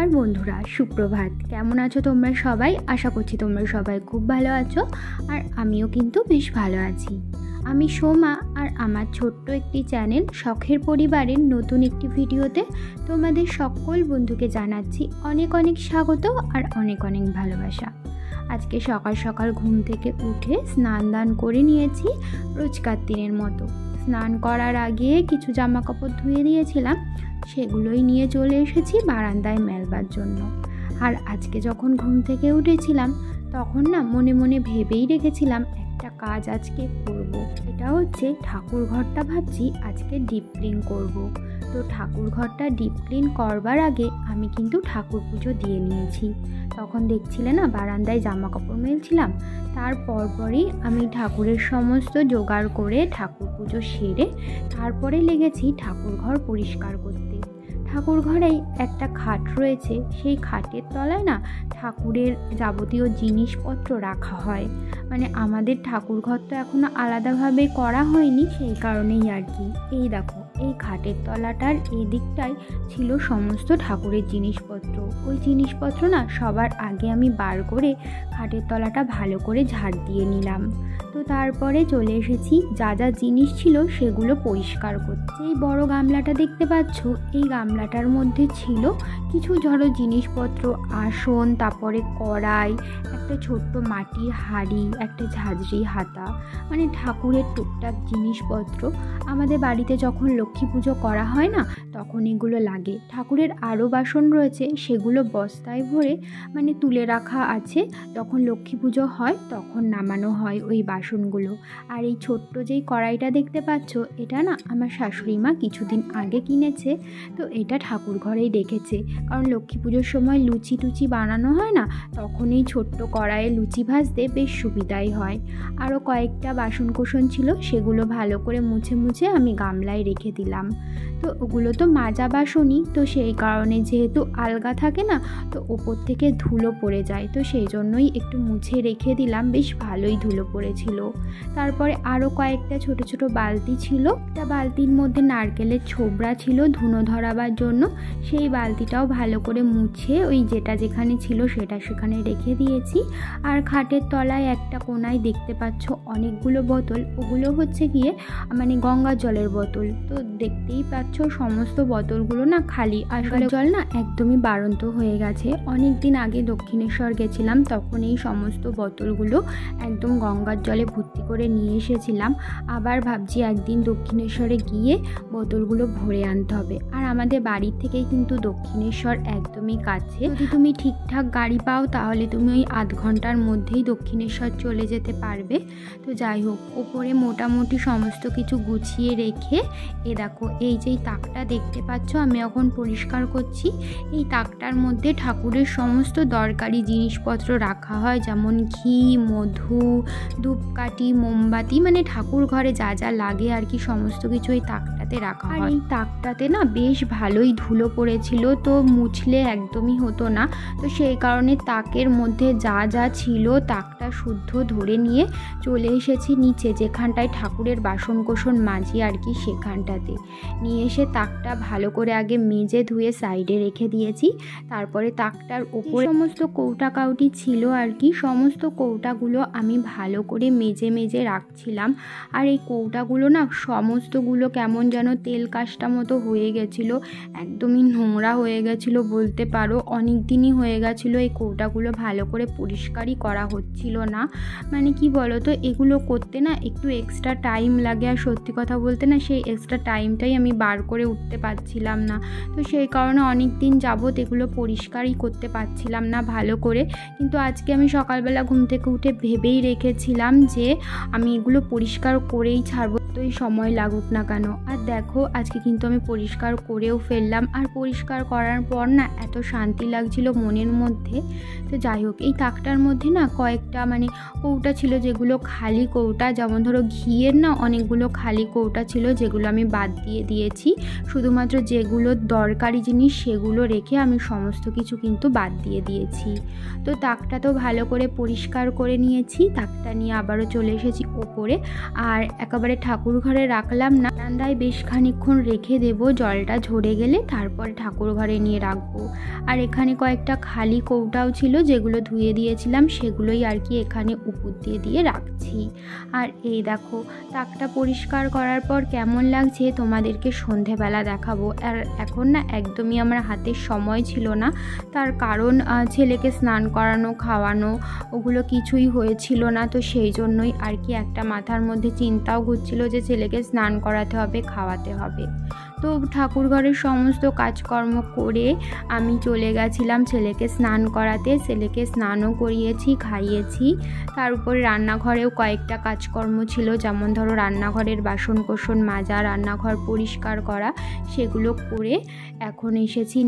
नमस्कार बंधुरा सुप्रभात केमन आछो तोमरा सबाई। आशा करछि तोमरा सबाई खूब भालो आछो और आमिओ किन्तु बेश भालो आछि। आमी सोमा और आमार छोट्ट एकटी चैनल शखेर परिवारेर नतून एकटी भिडियोते तोमादेर सकल बंधुके जानाच्छि अनेक अनेक स्वागत और अनेक अनेक भालोबासा। आज के सकाल सकाल घुम थेके उठे स्नान दान करे नियेछि रोजकार दिनेर मतो। स्नान करार आगे किछु जामा कापड़ धुए दिएछिलाम, सेगुलोई निये चले एसेछि बारान्दाय मेलবার জন্য। আর আজকে যখন ঘুম থেকে উঠেছিলাম তখন না মনে মনে ভেবেই রেখেছিলাম একটা কাজ আজকে করব। এটা হচ্ছে ঠাকুর ঘরটা ভাবছি আজকে ডিপ ক্লিন করব। তো ঠাকুর ঘরটা ডিপ ক্লিন করবার আগে আমি কিন্তু ঠাকুর পুজো দিয়ে নিয়েছি। তখন দেখছিলে না বারান্দায় জামা কাপড় মেলছিলাম, তারপরই আমি ঠাকুরের সমস্ত জোগাড় করে ঠাকুর পুজো সেরে তারপরে লেগেছি ঠাকুর ঘর পরিষ্কার করতে। ঠাকুর ঘরেই একটা খাট রয়েছে, সেই খাটের তলায় না ঠাকুরের যাবতীয় জিনিসপত্র রাখা হয়। মানে আমাদের ঠাকুর ঘর তো এখনো আলাদাভাবে করা হয়নি, সেই কারণেই আর কি। এই দেখো এই খাটের তলাটার এই দিকটায় ছিল সমস্ত ঠাকুরের জিনিসপত্র। ওই জিনিসপত্র না সবার আগে আমি বার করে খাটের তলাটা ভালো করে ঝাড় দিয়ে নিলাম। তো তারপরে চলে এসেছি যা যা জিনিস ছিল সেগুলো পরিষ্কার করতে। এই বড় গামলাটা দেখতে পাচ্ছ, এই গামলাটার মধ্যে ছিল কিছু ঝড়ো জিনিসপত্র, আসন, তারপরে কড়াই, একটা ছোট্ট মাটির হাঁড়ি, একটা ঝাঁঝরি হাতা, মানে ঠাকুরের টুকটাক জিনিসপত্র। আমাদের বাড়িতে যখন লক্ষ্মী পুজো করা হয় না তখন এগুলো লাগে। ঠাকুরের আরও বাসন রয়েছে, সেগুলো বস্তায় ভরে মানে তুলে রাখা আছে, যখন লক্ষ্মী পুজো হয় তখন নামানো হয় ওই বাসনগুলো। আর এই ছোট্ট যেই কড়াইটা দেখতে পাচ্ছ, এটা না আমার শাশুড়ি মা কিছুদিন আগে কিনেছে। তো এটা ঠাকুর ঘরেই রেখেছে, কারণ লক্ষ্মী পুজোর সময় লুচি টুচি বানানো হয় না, তখন এই ছোট্ট কড়াইয়ে লুচি ভাজতে বেশ সুবিধাই হয়। আরও কয়েকটা বাসন কোসন ছিল, সেগুলো ভালো করে মুছে মুছে আমি গামলায় রেখে দিলাম। তো ওগুলো তো মাজা বাসনই, তো সেই কারণে যেহেতু আলগা থাকে না, তো ওপর থেকে ধুলো পড়ে যায়, তো সেই জন্যই একটু মুছে রেখে দিলাম। বেশ ভালোই ধুলো পড়েছিল। তারপরে আরও কয়েকটা ছোট ছোট বালতি ছিল, একটা বালতির মধ্যে নারকেলের ছোবড়া ছিল ধুনো ধরাবার জন্য, সেই বালতিটাও ভালো করে মুছে ওই যেটা যেখানে ছিল সেটা সেখানে রেখে দিয়েছি। আর খাটের তলায় একটা কোনায় দেখতে পাচ্ছ অনেকগুলো বোতল, ওগুলো হচ্ছে গিয়ে মানে গঙ্গা জলের বোতল। তো দেখতেই পাচ্ছ সমস্ত বোতলগুলো না খালি, আসলে জল না একদমই বাড়ন্ত হয়ে গেছে। অনেক দিন আগে দক্ষিণেশ্বর গেছিলাম, তখন এই সমস্ত বোতলগুলো একদম গঙ্গার জলে ভর্তি করে নিয়ে এসেছিলাম। আবার ভাবছি একদিন দক্ষিণেশ্বরে গিয়ে বোতলগুলো ভরে আনতে হবে। আর আমাদের বাড়ি থেকেই কিন্তু দক্ষিণেশ্বর একদমই কাছে, যদি তুমি ঠিকঠাক গাড়ি পাও তাহলে তুমি ওই আধ ঘন্টার মধ্যেই দক্ষিণেশ্বর চলে যেতে পারবে। তো যাই হোক, ওপরে মোটামুটি সমস্ত কিছু গুছিয়ে রেখে দেখো এই যেই তাকটা দেখতে পাচ্ছ আমি এখন পরিষ্কার করছি। এই তাকটার মধ্যে ঠাকুরের সমস্ত দরকারি জিনিসপত্র রাখা হয়, যেমন ঘি, মধু, ধূপকাঠি, মোমবাতি, মানে ঠাকুর ঘরে যা যা লাগে আর কি সমস্ত কিছু এই তাকটাতে রাখা হয়। এই তাকটাতে না বেশ ভালোই ধুলো পড়েছিল, তো মুছলে একদমই হতো না। তো সেই কারণে তাকের মধ্যে যা যা ছিল তাকটা শুদ্ধ ধরে নিয়ে চলে এসেছি নিচে, যেখানটায় ঠাকুরের বাসন কোসন মাজি আর কি, সেখানটাতে নিয়ে এসে তাকটা ভালো করে আগে মেজে ধুয়ে সাইডে রেখে দিয়েছি। তারপরে তাকটার ওপরে সমস্ত কৌটা কাউটি ছিল আর কি, সমস্ত কৌটাগুলো আমি ভালো করে মেজে মেজে রাখছিলাম। আর এই কৌটাগুলো না সমস্তগুলো কেমন যেন তেল কাজটা মতো হয়ে গেছিলো, একদমই নোংরা হয়ে গেছিলো বলতে পারো। অনেক দিনই হয়ে গেছিলো এই কৌটাগুলো ভালো করে পরিষ্কারই করা হচ্ছিল না। মানে কি বলো তো, এগুলো করতে না একটু এক্সট্রা টাইম লাগে, আর সত্যি কথা বলতে না সেই এক্সট্রা টাইমটাই আমি বার করে উঠতে পারছিলাম না। তো সেই কারণে অনেক দিন যাবত এগুলো পরিষ্কারই করতে পারছিলাম না ভালো করে। কিন্তু আজকে আমি সকালবেলা ঘুম থেকে উঠে ভেবেই রেখেছিলাম যে আমি এগুলো পরিষ্কার করেই ছাড়বো, যতই সময় লাগুক না কেন। আর দেখো আজকে কিন্তু আমি পরিষ্কার করেও ফেললাম। আর পরিষ্কার করার পর না এত শান্তি লাগছিল মনের মধ্যে। তো যাই হোক, এই তাকটার মধ্যে না কয়েকটা মানে কৌটা ছিল যেগুলো খালি কৌটা, যেমন ধরো ঘিয়ের না অনেকগুলো খালি কৌটা ছিল যেগুলো আমি বাদ দিয়ে দিয়েছি। শুধুমাত্র যেগুলো দরকারি জিনিস সেগুলো রেখে আমি সমস্ত কিছু কিন্তু বাদ দিয়ে দিয়েছি। তো তাকটা তো ভালো করে পরিষ্কার করে নিয়েছি। তাকটা নিয়ে আবারও চলে এসেছি ওপরে, আর একেবারে ঠাকুর ঠাকুর ঘরে রাখলাম না, বারান্দায় বেশ খানিকক্ষণ রেখে দেব, জলটা ঝরে গেলে তারপরে ঠাকুর ঘরে নিয়ে রাখবো। আর এখানে কয়েকটা খালি কৌটাও ছিল যেগুলো ধুয়ে দিয়েছিলাম, সেগুলোই আর কি এখানে উপর দিয়ে দিয়ে রাখছি। আর এই দেখো তাকটা পরিষ্কার করার পর কেমন লাগছে তোমাদেরকে সন্ধেবেলা দেখাবো। আর এখন না একদমই আমার হাতে সময় ছিল না, তার কারণ ছেলেকে স্নান করানো খাওয়ানো ওগুলো কিছুই হয়েছিল না, তো সেই জন্যই আর কি একটা মাথার মধ্যে চিন্তাও ঘুরছিল যে ছেলেকে স্নান করাতে হবে খাওয়াতে হবে। তো ঠাকুর ঘরের সমস্ত কাজকর্ম করে আমি চলে গেছিলাম ছেলেকে স্নান করাতে। ছেলেকে স্নানও করিয়েছি, খাইয়েছি। তার উপরে রান্নাঘরেও কয়েকটা কাজকর্ম ছিল, যেমন ধরো রান্নাঘরের বাসন কোসন মাজা, রান্নাঘর পরিষ্কার করা, সেগুলো করে এখন এসেছি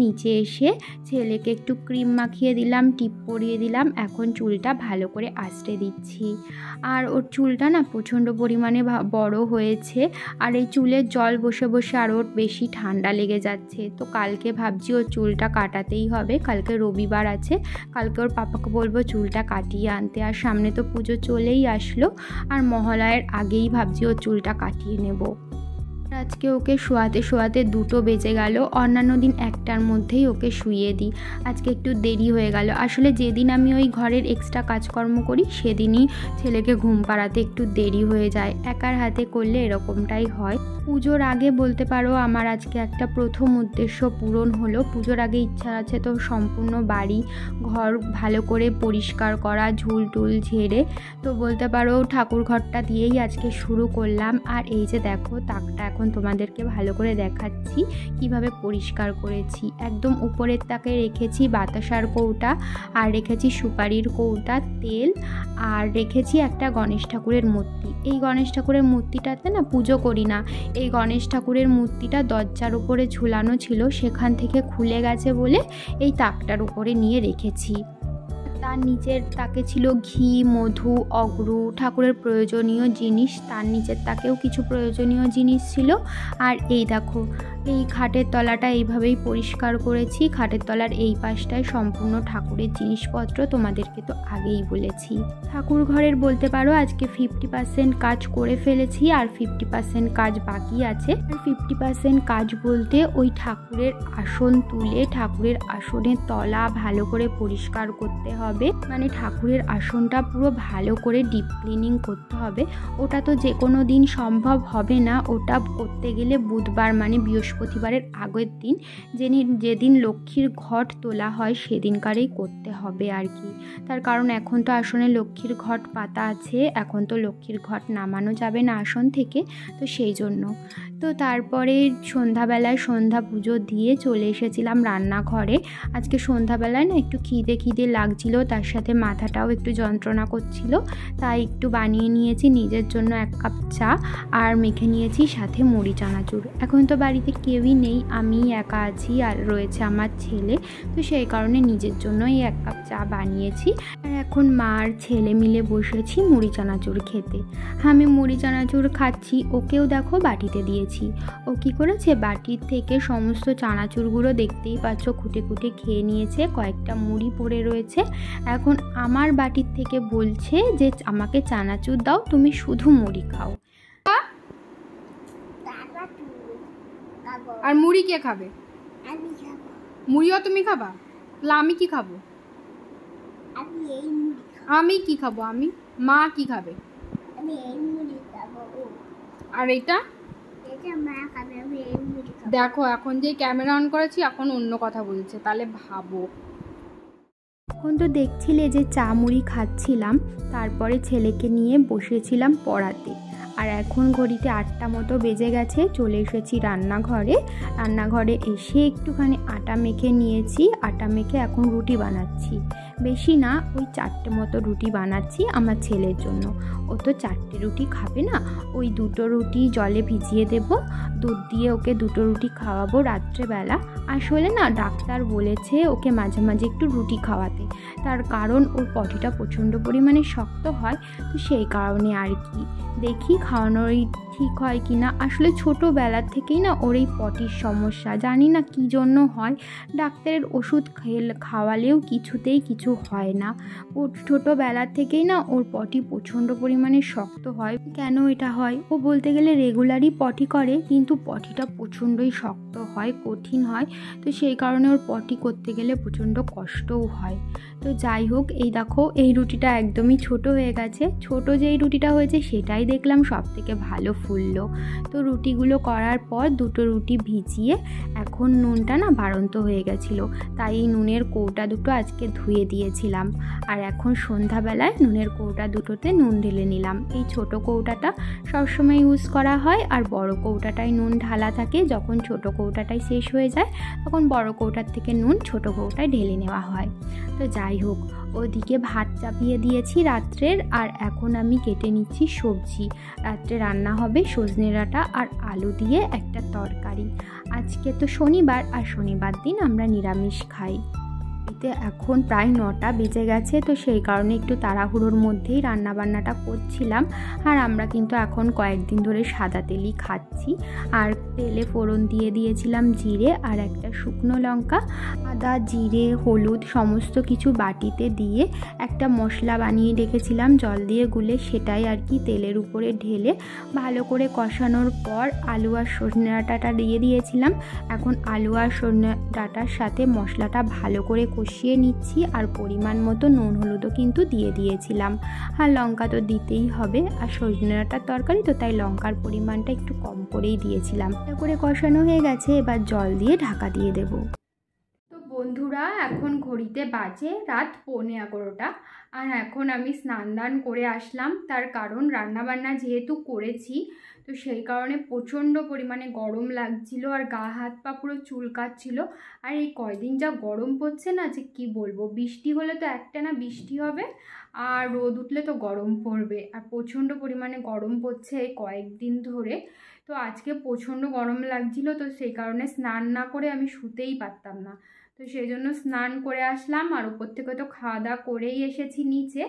নিচে এসে ছেলেকে একটু ক্রিম মাখিয়ে দিলাম, টিপ পরিয়ে দিলাম। এখন চুলটা ভালো করে আঁচড়ে দিচ্ছি। আর ওর চুলটা না প্রচণ্ড পরিমাণে বড় হয়েছে, আর এই চুলের জল বসে বসে আর ওর বেশি ঠান্ডা লেগে যাচ্ছে। তো কালকে ভাবছি ওর চুলটা কাটাতেই হবে, কালকে রবিবার আছে, কালকে ওর পাপাকে বলবো চুলটা কাটিয়ে আনতে। আর সামনে তো পুজো চলেই আসলো, আর মহালয়ার আগেই ভাবছি ওর চুলটা কাটিয়ে নেব। আজকে ওকে শোয়াতে 2টো বেজে গেল, অন্যান্য দিন 1টার মধ্যেই ওকে শুইয়ে দিই। আজকে একটু দেরি হয়ে গেল, আসলে যেদিন আমি ওই ঘরের এক্সট্রা কাজকর্ম করি সেদিনই ছেলেকে ঘুম পাড়াতে একটু দেরি হয়ে যায়। একার হাতে করলে এরকমটাই হয়। পুজোর আগে বলতে পারো আমার আজকে একটা প্রথম উদ্দেশ্য পূরণ হলো। পুজোর আগে ইচ্ছা আছে তো সম্পূর্ণ বাড়ি ঘর ভালো করে পরিষ্কার করা, ঝুল টুল ঝেড়ে, তো বলতে পারো ঠাকুর ঘরটা দিয়েই আজকে শুরু করলাম। আর এই যে দেখো তাকটা এখন তোমাদেরকে ভালো করে দেখাচ্ছি কিভাবে পরিষ্কার করেছি। একদম উপরের তাকে রেখেছি বাতাসার কৌটা, আর রেখেছি সুপারির কৌটা, তেল, আর রেখেছি একটা গণেশ ঠাকুরের মূর্তি। এই গণেশ ঠাকুরের মূর্তিটাতে না পুজো করি না, এই গণেশ ঠাকুরের মূর্তিটা দরজার উপরে ঝুলানো ছিল, সেখান থেকে খুলে গেছে বলে এই তাকটার উপরে নিয়ে রেখেছি। তার নিচের তাকে ছিল ঘি, মধু, অগরু, ঠাকুরের প্রয়োজনীয় জিনিস। তার নিচের তাকেও কিছু প্রয়োজনীয় জিনিস ছিল। আর এই দেখো এই খাটের তলাটা এইভাবেই পরিষ্কার করেছি। খাটের তলার এই পাশটায় সম্পূর্ণ ঠাকুরের জিনিসপত্র, তোমাদেরকে তো আগেই বলেছি। ঠাকুর ঘরের বলতে পারো আজকে 50% কাজ করে ফেলেছি, আর 50% কাজ বাকি আছে। আর 50% কাজ বলতে ওই ঠাকুরের আসন তুলে ঠাকুরের আসনের তলা ভালো করে পরিষ্কার করতে হবে, মানে ঠাকুরের আসনটা পুরো ভালো করে ডিপ ক্লিনিং করতে হবে। ওটা তো যে কোনো দিন সম্ভব হবে না, ওটা করতে গেলে বুধবার মানে বৃহস্পতিবারের আগের দিন, যেদিন লক্ষ্মীর ঘট তোলা হয় সেদিনকারেই করতে হবে আর কি। তার কারণ এখন তো আসনে লক্ষ্মীর ঘট পাতা আছে, এখন তো লক্ষ্মীর ঘট নামানো যাবে না আসন থেকে, তো সেই জন্য। তো তারপরে সন্ধ্যাবেলায় সন্ধ্যা পুজো দিয়ে চলে এসেছিলাম রান্নাঘরে। আজকে সন্ধ্যাবেলায় না একটু খিদে লাগছিল, তার সাথে মাথাটাও একটু যন্ত্রণা করছিল, তাই একটু বানিয়ে নিয়েছি নিজের জন্য 1 কাপ চা, আর মেখে নিয়েছি সাথে মুড়ি চানাচুর। এখন তো বাড়িতে কেউই নেই, আমি একা আছি আর রয়েছে আমার ছেলে, তো সেই কারণে নিজের জন্যই 1 কাপ চা বানিয়েছি। আর এখন মা আর ছেলে মিলে বসেছি মুড়ি চানাচুর খেতে। আমি মুড়ি চানাচুর খাচ্ছি, ওকেও দেখো বাটিতে দিয়েছি। ও কী করেছে, বাটির থেকে সমস্ত চানাচুরগুলো দেখতেই পাচ্ছ খুঁটে খেয়ে নিয়েছে, কয়েকটা মুড়ি পড়ে রয়েছে। এখন আমার বাটির থেকে বলছে যে আমাকে চানাচুর দাও, তুমি শুধু মুড়ি খাও। আর মুড়ি কে খাবে? মুড়িও তুমি খাবা? তাহলে আমি কি খাবো? আমি কি খাবো? আমি মা কি খাবে? আর এটা দেখো এখন যে ক্যামেরা অন করেছি এখন অন্য কথা বলছে, তাহলে ভাবো। এখন তো দেখছিলে যে চা মুড়ি খাচ্ছিলাম, তারপরে ছেলেকে নিয়ে বসেছিলাম পড়াতে। আর এখন ঘড়িতে 8টা মতো বেজে গেছে, চলে এসেছি রান্নাঘরে এসে একটুখানি আটা মেখে নিয়েছি। আটা মেখে এখন রুটি বানাচ্ছি, বেশি না, ওই 4টে মতো রুটি বানাচ্ছি আমার ছেলের জন্য। ও তো 4টে রুটি খাবে না, ওই 2টো রুটি জলে ভিজিয়ে দেব, দুধ দিয়ে ওকে 2টো রুটি খাওয়াবো রাত্রেবেলা। আসলে না ডাক্তার বলেছে ওকে মাঝে মাঝে একটু রুটি খাওয়াতে, তার কারণ ওর পটিটা প্রচণ্ড পরিমাণে শক্ত হয়, তো সেই কারণে আর কি। দেখি খাওয়ানোই ঠিক হয় কি না। আসলে ছোটোবেলার থেকেই না ওর এই পটির সমস্যা, জানি না কী জন্য হয়। ডাক্তারের ওষুধ খাওয়ালেও কিছুতেই কিছু হয় না। ওর ছোটোবেলার থেকেই না ওর পটি প্রচণ্ড পরিমাণে শক্ত হয়। কেন এটা হয়? ও বলতে গেলে রেগুলারই পটি করে, কিন্তু পটিটা প্রচণ্ডই শক্ত হয়, কঠিন হয়। তো সেই কারণে ওর পটি করতে গেলে প্রচণ্ড কষ্টও হয়। তো যাই হোক, এই দেখো এই রুটিটা একদমই ছোট হয়ে গেছে। ছোট যেই রুটিটা হয়েছে সেটাই দেখলাম সব থেকে ভালো ফুললো। তো রুটিগুলো করার পর দুটো রুটি ভিজিয়ে এখন নুনটা না বাড়ন্ত হয়ে গেছিলো, তাই এই নুনের কৌটা দুটো আজকে ধুয়ে দিয়েছিলাম। আর এখন সন্ধ্যাবেলায় নুনের কৌটা দুটোতে নুন ঢেলে নিলাম। এই ছোট কৌটাটা সবসময় ইউজ করা হয়, আর বড় কৌটাটায় নুন ঢালা থাকে। যখন ছোট কৌটাটাই শেষ হয়ে যায় তখন বড় কৌটার থেকে নুন ছোট কৌটায় ঢেলে নেওয়া হয়। তো যাই হোক, ওদিকে ভাত চাপিয়ে দিয়েছি রাত্রের, আর এখন আমি কেটে নিচ্ছি সবজি। রাত্রে রান্না হবে সজনে ডাঁটা আর আলু দিয়ে একটা তরকারি। আজকে তো শনিবার, আর শনিবার দিন আমরা নিরামিষ খাই। এতে এখন প্রায় 9টা বেজে গেছে, তো সেই কারণে একটু তাড়াহুড়োর মধ্যেই রান্নাবান্নাটা করছিলাম। আর আমরা কিন্তু এখন কয়েকদিন ধরে সাদা তেলই খাচ্ছি। আর তেলে ফোড়ন দিয়ে দিয়েছিলাম জিরে আর একটা শুকনো লঙ্কা, আদা জিরে হলুদ সমস্ত কিছু বাটিতে দিয়ে একটা মশলা বানিয়ে রেখেছিলাম জল দিয়ে গুলে, সেটাই আর কি তেলের উপরে ঢেলে ভালো করে কষানোর পর আলু আর সজনে ডাঁটাটা দিয়ে দিয়েছিলাম। এখন আলু আর সজনে ডাঁটার সাথে মশলাটা ভালো করে কষিয়ে নিচ্ছি, আর পরিমাণ মতো নুন হলুদও কিন্তু দিয়ে দিয়েছিলাম। আর লঙ্কা তো দিতেই হবে, আর সজনে ডাঁটার তরকারি তো তাই লঙ্কার পরিমাণটা একটু কম করেই দিয়েছিলাম। এটা করে কষানো হয়ে গেছে, এবার জল দিয়ে ঢাকা দিয়ে দেব। তো বন্ধুরা, এখন ঘড়িতে বাজে রাত 11:15, আর এখন আমি স্নান দান করে আসলাম। তার কারণ রান্নাবান্না যেহেতু করেছি, তো সেই কারণে প্রচণ্ড পরিমাণে গরম লাগছিল, আর গা হাত পা পুরো চুলকাচ্ছিল। আর এই কয়দিন যা গরম পড়ছে না, যে কি বলবো, বৃষ্টি হলে তো একটানা বৃষ্টি হবে, আর রোদ উঠলে তো গরম পড়বে। আর প্রচণ্ড পরিমাণে গরম পড়ছে এই কয়েকদিন ধরে। তো আজকে প্রচণ্ড গরম লাগছিল, তো সেই কারণে স্নান না করে আমি শুতেই পারতাম না। তো সেই জন্য স্নান করে আসলাম, আর উপর থেকে তো খাওয়া দাওয়া করেই এসেছি নিচে।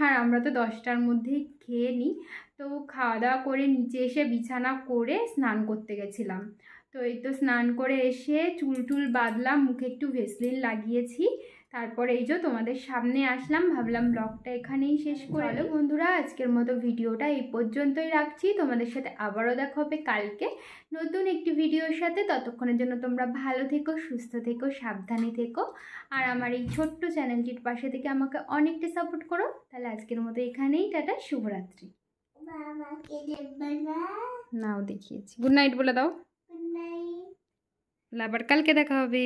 আর আমরা তো 10টার মধ্যেই খেয়ে নিই। তো খাওয়া দাওয়া করে নিচে এসে বিছানা করে স্নান করতে গেছিলাম। তো এই তো স্নান করে এসে চুল টুল বাঁধলাম, মুখে একটু ভেসলিন লাগিয়েছি, তারপর এই যে তোমাদের সামনে আসলাম। ভাবলাম ব্লগটা এখানেই শেষ করে দিই। বন্ধুরা, আজকের মতো ভিডিওটা এই পর্যন্তই রাখছি। তোমাদের সাথে আবারও দেখা হবে কালকে নতুন একটি ভিডিওর সাথে। ততক্ষণের জন্য তোমরা ভালো থেকো, সুস্থ থেকো, সাবধানে থেকো, আর আমার এই ছোট্ট চ্যানেলটির পাশে থেকে আমাকে অনেকটা সাপোর্ট করো। তাহলে আজকের মতো এখানেই টাটা, শুভরাত্রি। নাও দেখিয়েছি, গুড নাইট বলে দাও। আবার কালকে দেখা হবে।